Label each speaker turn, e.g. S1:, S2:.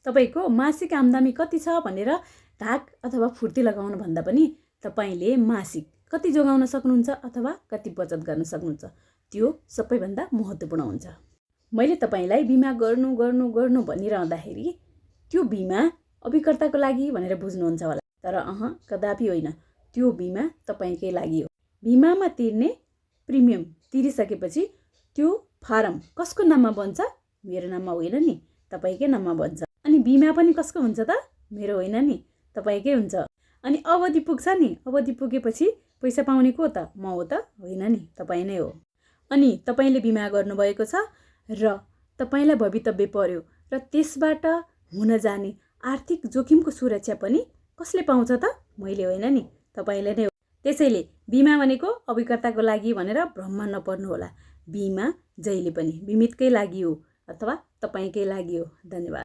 S1: तपाईको मासिक आम्दानी कति छ भनेर ढाक अथवा फुर्ती लगाउनु भन्दा पनि तपाईले मासिक कति जोगाउन सक्नुहुन्छ अथवा कति बचत गर्न सक्नुहुन्छ त्यो सबैभन्दा महत्त्वपूर्ण हुन्छ। मैले तपाईलाई बिमा गर्नु गर्नु गर्नु भनिरहँदाखेरि त्यो बिमा अभिकर्ताको लागि भनेर बुझ्नुहुन्छ होला, तर कदापि होइन। त्यो बिमा तपाईकै लागि हो। बिमामा तिर्ने प्रिमियम तिरिसकेपछि त्यो फारम कसको नाममा बन्छ? मेरो नाममा होइन नि, तपाईकै नाममा बन्छ। अनि बिमा पनि कसको हुन्छ त? मेरो होइन नि, तपाईकै हुन्छ। अनि अवधि पुग्छ नि, अवधि पुगेपछि पैसा पाउने को त? म हो त? होइन नि, तपाई नै हो। अनि तपाईले बिमा गर्नुभएको छ र तपाईलाई भवितव्य पर्यो र त्यसबाट हुन जाने आर्थिक जोखिमको सुरक्षा पनि कसले पाउँछ त? मैले होइन नि, तपाईले नै हो। त्यसैले बिमा भनेको अभिकर्ताको लागि भनेर भ्रममा नपर्नु होला। बिमा जहिले पनि बिमितकै लागि हो अथवा तपाईकै लागि हो। धन्यवाद।